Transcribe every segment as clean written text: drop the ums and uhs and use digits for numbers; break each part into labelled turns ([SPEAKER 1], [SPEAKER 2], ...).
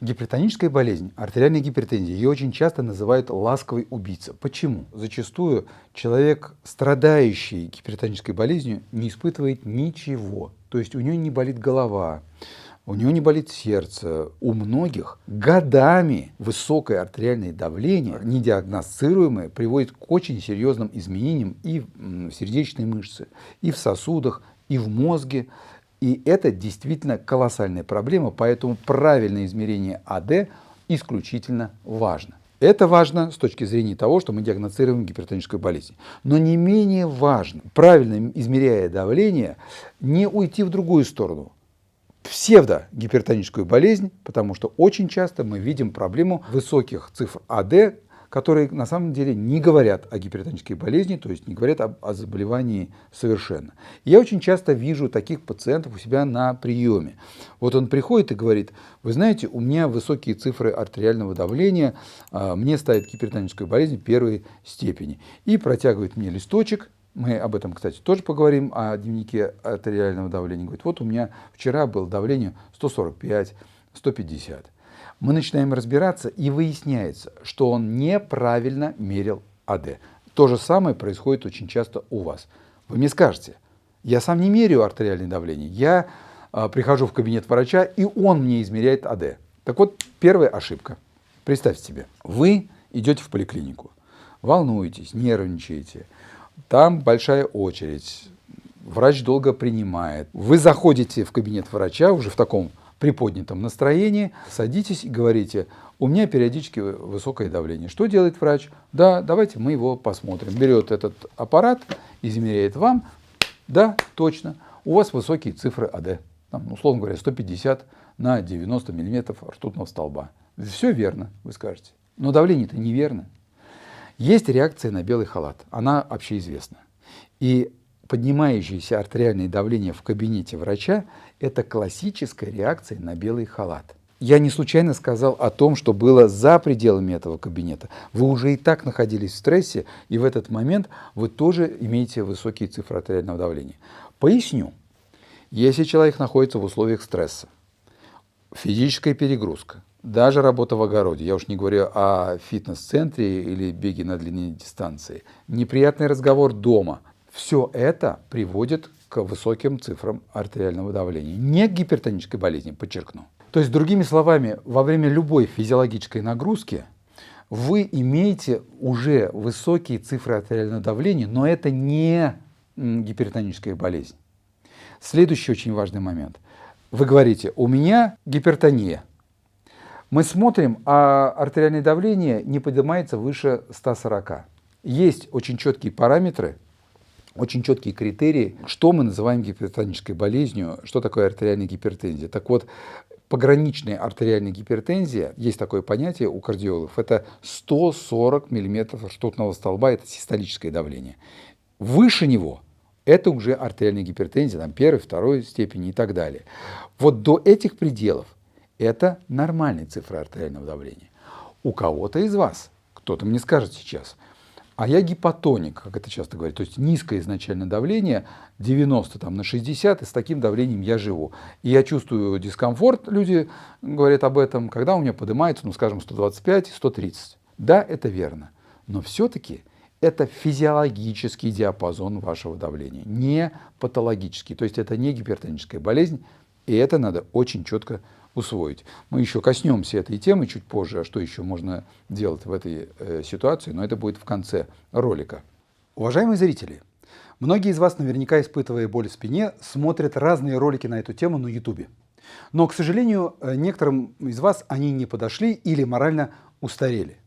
[SPEAKER 1] Гипертоническая болезнь, артериальная гипертензия, ее очень часто называют ласковый убийца. Почему? Зачастую человек, страдающий гипертонической болезнью, не испытывает ничего. То есть у него не болит голова, у него не болит сердце. У многих годами высокое артериальное давление, недиагностируемое, приводит к очень серьезным изменениям и в сердечной мышце, и в сосудах, и в мозге. И это действительно колоссальная проблема, поэтому правильное измерение АД исключительно важно. Это важно с точки зрения того, что мы диагностируем гипертоническую болезнь. Но не менее важно, правильно измеряя давление, не уйти в другую сторону. Псевдогипертоническую болезнь, потому что очень часто мы видим проблему высоких цифр АД, которые на самом деле не говорят о гипертонической болезни, то есть не говорят о заболевании совершенно. Я очень часто вижу таких пациентов у себя на приеме. Вот он приходит и говорит: вы знаете, у меня высокие цифры артериального давления, мне ставят гипертоническую болезнь первой степени. И протягивает мне листочек. Мы об этом, кстати, тоже поговорим, о дневнике артериального давления. Говорит: вот у меня вчера было давление 145, 150. Мы начинаем разбираться, и выясняется, что он неправильно мерил АД. То же самое происходит очень часто у вас. Вы мне скажете: я сам не меряю артериальное давление, я прихожу в кабинет врача, и он мне измеряет АД. Так вот, первая ошибка. Представьте себе, вы идете в поликлинику, волнуетесь, нервничаете, там большая очередь, врач долго принимает. Вы заходите в кабинет врача уже в таком приподнятом настроении, садитесь и говорите: у меня периодически высокое давление. Что делает врач? Да, давайте мы его посмотрим. Берет этот аппарат, измеряет вам. Да, точно, у вас высокие цифры АД. Там, условно говоря, 150 на 90 миллиметров ртутного столба. Все верно, вы скажете. Но давление-то неверно. Есть реакция на белый халат. Она общеизвестна. И поднимающееся артериальное давление в кабинете врача – это классическая реакция на белый халат. Я не случайно сказал о том, что было за пределами этого кабинета. Вы уже и так находились в стрессе, и в этот момент вы тоже имеете высокие цифры артериального давления. Поясню. Если человек находится в условиях стресса, физическая перегрузка, даже работа в огороде, я уж не говорю о фитнес-центре или беге на длинные дистанции, неприятный разговор дома, все это приводит к высоким цифрам артериального давления. Не к гипертонической болезни, подчеркну. То есть, другими словами, во время любой физиологической нагрузки вы имеете уже высокие цифры артериального давления, но это не гипертоническая болезнь. Следующий очень важный момент. Вы говорите: у меня гипертония. Мы смотрим, а артериальное давление не поднимается выше 140. Есть очень четкие параметры, очень четкие критерии, что мы называем гипертонической болезнью, что такое артериальная гипертензия. Так вот, пограничная артериальная гипертензия, есть такое понятие у кардиологов, это 140 мм ртутного столба, это систолическое давление. Выше него это уже артериальная гипертензия, там, первой, второй степени и так далее. Вот до этих пределов это нормальные цифры артериального давления. У кого-то из вас, кто-то мне скажет сейчас: а я гипотоник, как это часто говорят, то есть низкое изначальное давление, 90 на 60, и с таким давлением я живу. И я чувствую дискомфорт, люди говорят об этом, когда у меня поднимается, скажем, 125, 130. Да, это верно, но все-таки это физиологический диапазон вашего давления, не патологический, то есть это не гипертоническая болезнь, и это надо очень четко усвоить. Мы еще коснемся этой темы чуть позже, а что еще можно делать в этой ситуации, но это будет в конце ролика. Уважаемые зрители, многие из вас, наверняка испытывая боль в спине, смотрят разные ролики на эту тему на YouTube. Но, к сожалению, некоторым из вас они не подошли или морально устарели.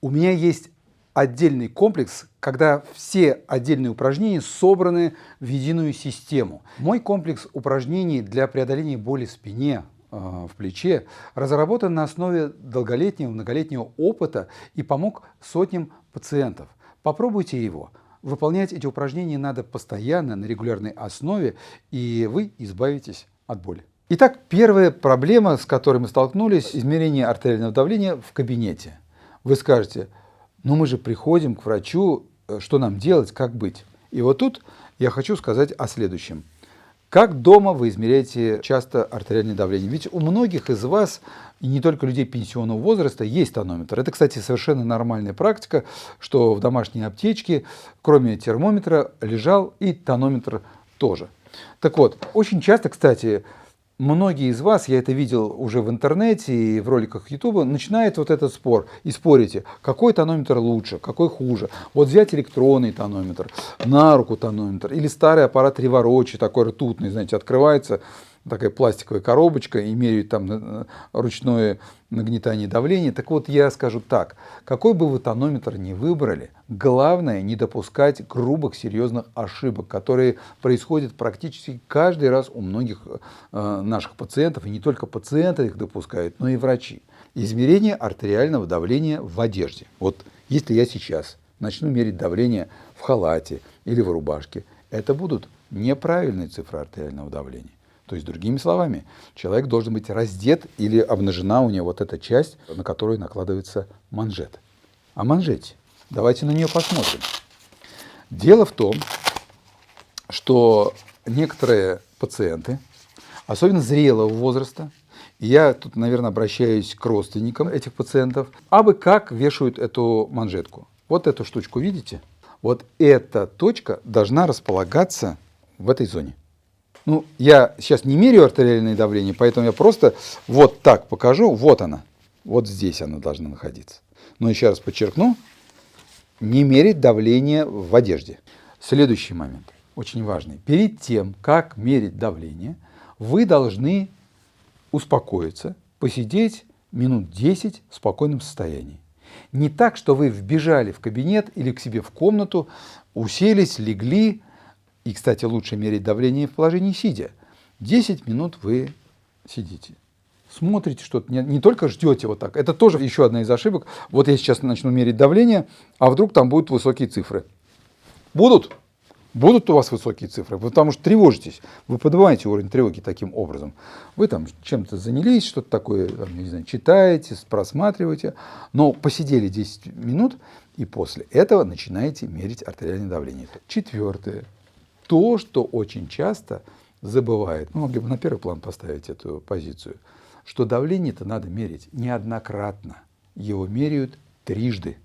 [SPEAKER 1] У меня есть отдельный комплекс, когда все отдельные упражнения собраны в единую систему. Мой комплекс упражнений для преодоления боли в спине, в плече разработан на основе долголетнего, многолетнего опыта и помог сотням пациентов. Попробуйте его. Выполнять эти упражнения надо постоянно, на регулярной основе, и вы избавитесь от боли. Итак, первая проблема, с которой мы столкнулись – измерение артериального давления в кабинете. Вы скажете: ну мы же приходим к врачу, что нам делать, как быть? И вот тут я хочу сказать о следующем. Как дома вы измеряете часто артериальное давление? Ведь у многих из вас и не только людей пенсионного возраста, есть тонометр. Это, кстати, совершенно нормальная практика, что в домашней аптечке, кроме термометра, лежал и тонометр тоже. Так вот, очень часто, кстати, многие из вас, я это видел уже в интернете и в роликах YouTube, начинают вот этот спор и спорите, какой тонометр лучше, какой хуже. Вот взять электронный тонометр, на руку тонометр или старый аппарат Rivarocci, такой ртутный, знаете, открывается такая пластиковая коробочка и меряют там ручное нагнетание давления. Так вот, я скажу так, какой бы вы тонометр ни выбрали, главное не допускать грубых, серьезных ошибок, которые происходят практически каждый раз у многих наших пациентов, и не только пациенты их допускают, но и врачи. Измерение артериального давления в одежде. Вот если я сейчас начну мерить давление в халате или в рубашке, это будут неправильные цифры артериального давления. То есть, другими словами, человек должен быть раздет или обнажена у него вот эта часть, на которую накладывается манжет. О манжете. Давайте на нее посмотрим. Дело в том, что некоторые пациенты, особенно зрелого возраста, и я тут, наверное, обращаюсь к родственникам этих пациентов, абы как вешают эту манжетку. Вот эту штучку видите? Вот эта точка должна располагаться в этой зоне. Ну, я сейчас не меряю артериальное давление, поэтому я просто вот так покажу. Вот она. Вот здесь она должна находиться. Но еще раз подчеркну, не мерить давление в одежде. Следующий момент, очень важный. Перед тем, как мерить давление, вы должны успокоиться, посидеть минут 10 в спокойном состоянии. Не так, что вы вбежали в кабинет или к себе в комнату, уселись, легли. И, кстати, лучше мерить давление в положении сидя. 10 минут вы сидите, смотрите что-то, не только ждете вот так. Это тоже еще одна из ошибок. Вот я сейчас начну мерить давление, а вдруг там будут высокие цифры. Будут у вас высокие цифры, потому что тревожитесь. Вы поднимаете уровень тревоги таким образом. Вы там чем-то занялись, что-то такое, там, не знаю, читаете, просматриваете, но посидели 10 минут, и после этого начинаете мерить артериальное давление. Четвертое. То, что очень часто забывает, мы могли бы на первый план поставить эту позицию, что давление-то надо мерить неоднократно. Его меряют трижды.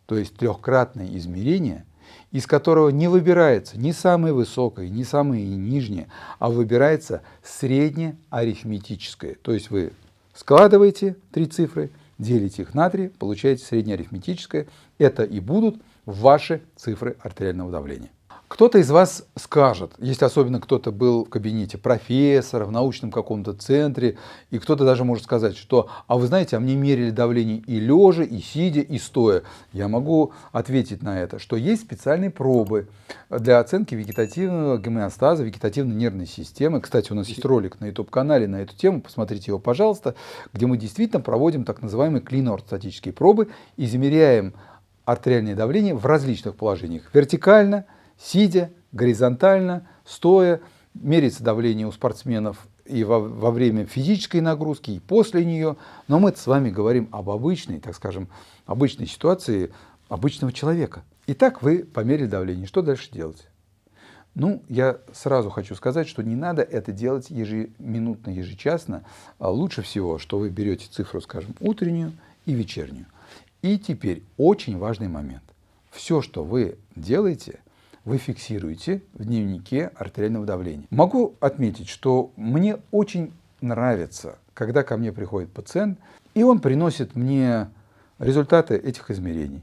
[SPEAKER 1] То есть трехкратное измерение, из которого не выбирается ни самое высокое, ни самое нижнее, а выбирается среднеарифметическое. То есть вы складываете три цифры, делите их на 3, получаете среднеарифметическое. Это и будут ваши цифры артериального давления. Кто-то из вас скажет, если особенно кто-то был в кабинете профессора, в научном каком-то центре, и кто-то даже может сказать, что, а вы знаете, а мне мерили давление и лежа, и сидя, и стоя. Я могу ответить на это, что есть специальные пробы для оценки вегетативного гомеостаза, вегетативной нервной системы. Кстати, у нас есть ролик на YouTube-канале на эту тему, посмотрите его, пожалуйста, где мы действительно проводим так называемые клино-ортостатические пробы, измеряем артериальное давление в различных положениях. Вертикально, сидя, горизонтально, стоя, меряется давление у спортсменов и во время физической нагрузки, и после нее. Но мы с вами говорим об обычной, так скажем, обычной ситуации обычного человека. Итак, вы померили давление. Что дальше делать? Ну, я сразу хочу сказать, что не надо это делать ежеминутно, ежечасно. Лучше всего, что вы берете цифру, скажем, утреннюю и вечернюю. И теперь очень важный момент. Все, что вы делаете, вы фиксируете в дневнике артериального давления. Могу отметить, что мне очень нравится, когда ко мне приходит пациент, и он приносит мне результаты этих измерений.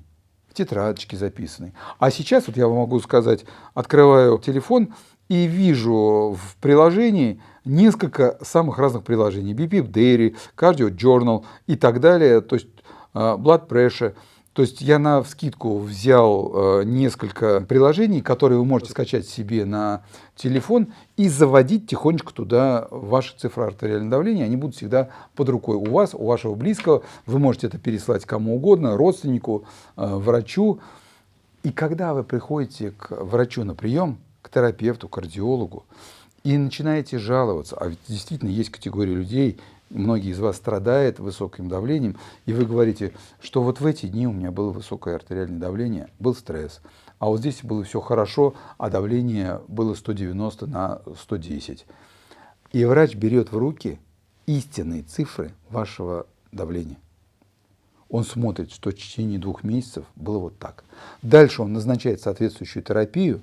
[SPEAKER 1] В тетрадочке записанной. А сейчас, вот я вам могу сказать, открываю телефон и вижу в приложении несколько самых разных приложений. BPF Diary, Cardio Journal и так далее, то есть Blood Pressure. То есть я навскидку взял несколько приложений, которые вы можете скачать себе на телефон и заводить тихонечко туда ваши цифры артериального давления. Они будут всегда под рукой у вас, у вашего близкого. Вы можете это переслать кому угодно, родственнику, врачу. И когда вы приходите к врачу на прием, к терапевту, кардиологу, и начинаете жаловаться, а ведь действительно есть категория людей, многие из вас страдают высоким давлением, и вы говорите, что вот в эти дни у меня было высокое артериальное давление, был стресс, а вот здесь было все хорошо, а давление было 190 на 110. И врач берет в руки истинные цифры вашего давления. Он смотрит, что в течение 2 месяцев было вот так. Дальше он назначает соответствующую терапию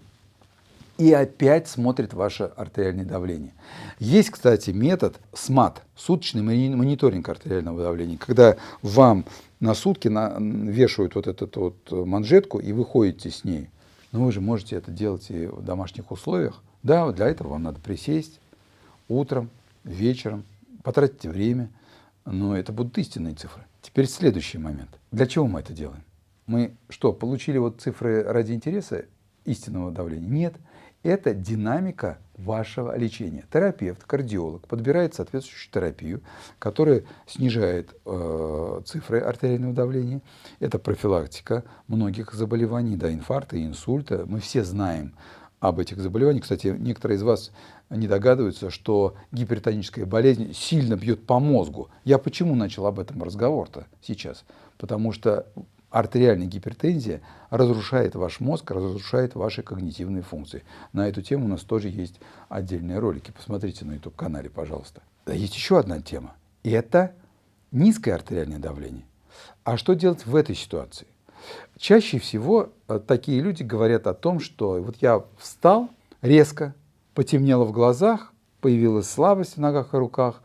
[SPEAKER 1] и опять смотрит ваше артериальное давление. Есть, кстати, метод СМАТ, суточный мониторинг артериального давления, когда вам на сутки вешают вот эту вот манжетку, и вы ходите с ней. Но вы же можете это делать и в домашних условиях. Да, для этого вам надо присесть утром, вечером, потратите время, но это будут истинные цифры. Теперь следующий момент. Для чего мы это делаем? Мы что, получили вот цифры ради интереса истинного давления? Нет. Это динамика вашего лечения. Терапевт, кардиолог подбирает соответствующую терапию, которая снижает цифры артериального давления. Это профилактика многих заболеваний, да, инфаркта и инсульта. Мы все знаем об этих заболеваниях. Кстати, некоторые из вас не догадываются, что гипертоническая болезнь сильно бьет по мозгу. Я почему начал об этом разговор-то сейчас? Потому что артериальная гипертензия разрушает ваш мозг, разрушает ваши когнитивные функции. На эту тему у нас тоже есть отдельные ролики. Посмотрите на YouTube-канале, пожалуйста. Есть еще одна тема. И это низкое артериальное давление. А что делать в этой ситуации? Чаще всего такие люди говорят о том, что вот я встал резко, потемнело в глазах, появилась слабость в ногах и руках,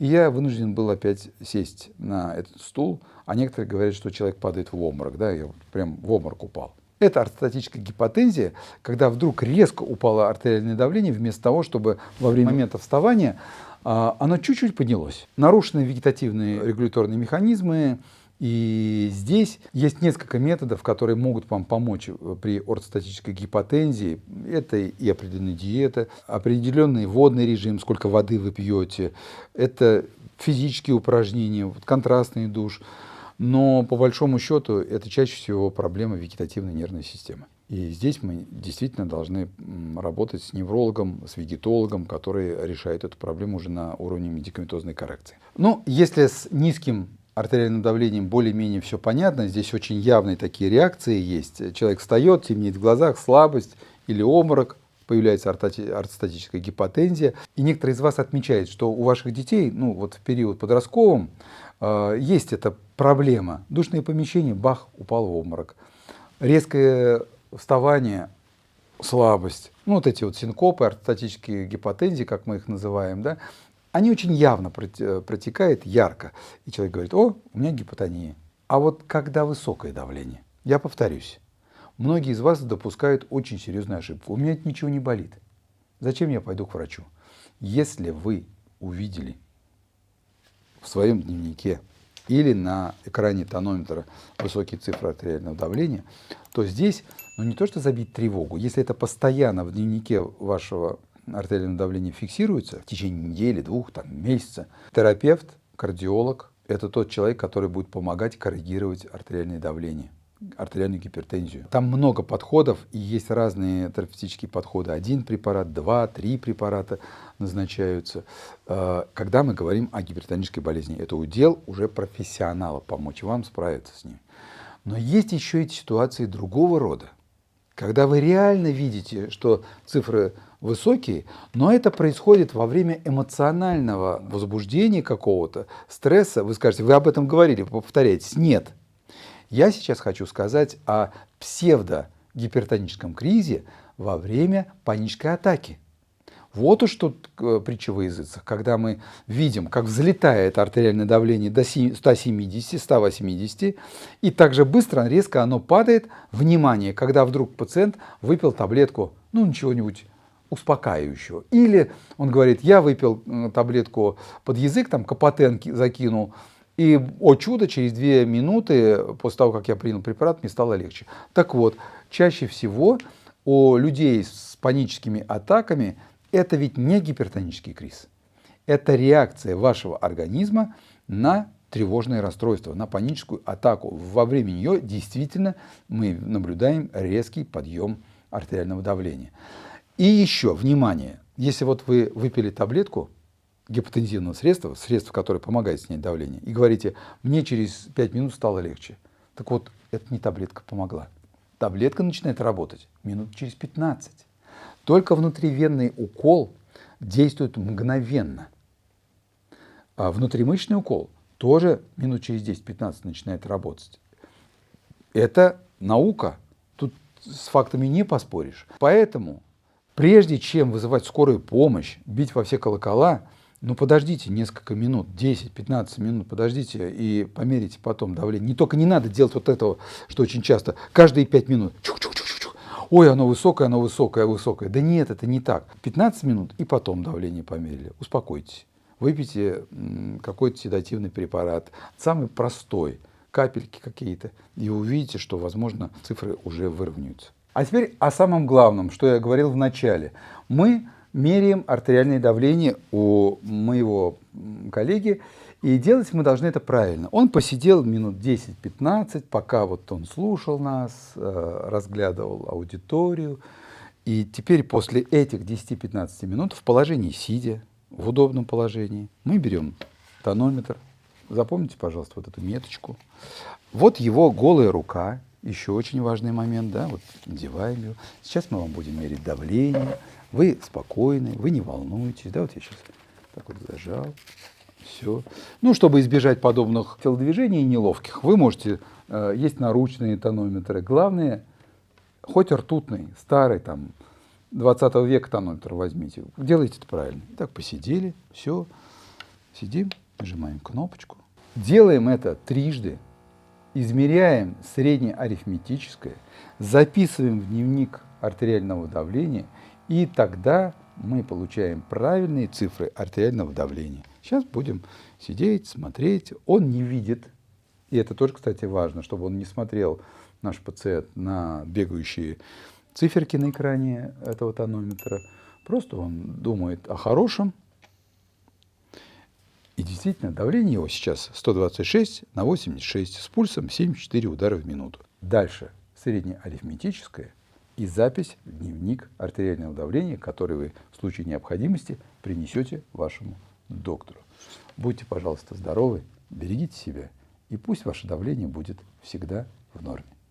[SPEAKER 1] и я вынужден был опять сесть на этот стул, а некоторые говорят, что человек падает в обморок, да, я прям в обморок упал. Это ортостатическая гипотензия, когда вдруг резко упало артериальное давление, вместо того, чтобы во время момента вставания оно чуть-чуть поднялось. Нарушены вегетативные регуляторные механизмы, и здесь есть несколько методов, которые могут вам помочь при ортостатической гипотензии. Это и определенная диета, определенный водный режим, сколько воды вы пьете, это физические упражнения, контрастный душ. Но по большому счету это чаще всего проблема вегетативной нервной системы. И здесь мы действительно должны работать с неврологом, с вегетологом, который решает эту проблему уже на уровне медикаментозной коррекции. Ну, если с низким артериальным давлением более-менее все понятно, здесь очень явные такие реакции есть. Человек встает, темнеет в глазах, слабость или обморок, появляется ортостатическая гипотензия. И некоторые из вас отмечают, что у ваших детей, ну вот в период подростковым, есть эта проблема. Душное помещение, бах, упал в обморок. Резкое вставание, слабость. Ну, вот эти вот синкопы, ортостатические гипотензии, как мы их называем, да, они очень явно протекают, ярко. И человек говорит: о, у меня гипотония. А вот когда высокое давление, я повторюсь, многие из вас допускают очень серьезную ошибку. У меня ничего не болит. Зачем я пойду к врачу? Если вы увидели в своем дневнике или на экране тонометра высокие цифры артериального давления, то здесь, ну не то что забить тревогу, если это постоянно в дневнике вашего артериальное давление фиксируется в течение недели, 2, месяца, терапевт, кардиолог – это тот человек, который будет помогать коррегировать артериальное давление, артериальную гипертензию. Там много подходов, и есть разные терапевтические подходы. 1 препарат, 2, 3 препарата назначаются. Когда мы говорим о гипертонической болезни, это удел уже профессионала помочь вам справиться с ним. Но есть еще и ситуации другого рода, когда вы реально видите, что цифры высокие, но это происходит во время эмоционального возбуждения какого-то, стресса. Вы скажете: вы об этом говорили, повторяйтесь. Нет. Я сейчас хочу сказать о псевдогипертоническом кризе во время панической атаки. Вот уж тут притча во языцах, когда мы видим, как взлетает артериальное давление до 170, 180, и также быстро, резко оно падает. Внимание, когда вдруг пациент выпил таблетку, ну, чего-нибудь успокаивающего. Или он говорит: я выпил таблетку под язык, там Капотен закинул, и, о чудо, через 2 минуты после того, как я принял препарат, мне стало легче. Так вот, чаще всего у людей с паническими атаками это ведь не гипертонический криз. Это реакция вашего организма на тревожное расстройство, на паническую атаку. Во время нее действительно мы наблюдаем резкий подъем артериального давления. И еще, внимание, если вот вы выпили таблетку гипотензивного средства, которое помогает снять давление, и говорите: мне через 5 минут стало легче. Так вот, это не таблетка помогла. Таблетка начинает работать минут через 15. Только внутривенный укол действует мгновенно. А внутримышечный укол тоже минут через 10-15 начинает работать. Это наука. Тут с фактами не поспоришь. Поэтому, прежде чем вызывать скорую помощь, бить во все колокола, ну подождите несколько минут, 10-15 минут, подождите и померите потом давление. Не только не надо делать вот этого, что очень часто, каждые 5 минут. Чух-чух-чух-чух. Ой, оно высокое, оно высокое, высокое. Да нет, это не так. 15 минут и потом давление померили. Успокойтесь. Выпейте какой-то седативный препарат, самый простой, капельки какие-то, и увидите, что, возможно, цифры уже выровняются. А теперь о самом главном, что я говорил в начале. Мы меряем артериальное давление у моего коллеги, и делать мы должны это правильно. Он посидел минут 10-15, пока вот он слушал нас, разглядывал аудиторию, и теперь после этих 10-15 минут в положении сидя, в удобном положении, мы берем тонометр. Запомните, пожалуйста, вот эту меточку. Вот его голая рука, еще очень важный момент, да, вот надеваем ее. Сейчас мы вам будем мерить давление. Вы спокойны, вы не волнуетесь, да, вот я сейчас так вот зажал, все. Ну, чтобы избежать подобных телодвижений неловких, вы можете, есть наручные тонометры. Главное, хоть ртутный, старый, там, 20 века тонометр возьмите. Делайте это правильно. Так, посидели, все. Сидим, нажимаем кнопочку. Делаем это трижды. Измеряем среднее арифметическое. Записываем в дневник артериального давления. И тогда мы получаем правильные цифры артериального давления. Сейчас будем сидеть, смотреть. Он не видит. И это тоже, кстати, важно, чтобы он не смотрел, наш пациент, на бегающие циферки на экране этого тонометра. Просто он думает о хорошем. И действительно, давление его сейчас 126 на 86 с пульсом 74 удара в минуту. Дальше среднее арифметическое и запись в дневник артериального давления, который вы в случае необходимости принесете вашему доктору. Будьте, пожалуйста, здоровы, берегите себя, и пусть ваше давление будет всегда в норме.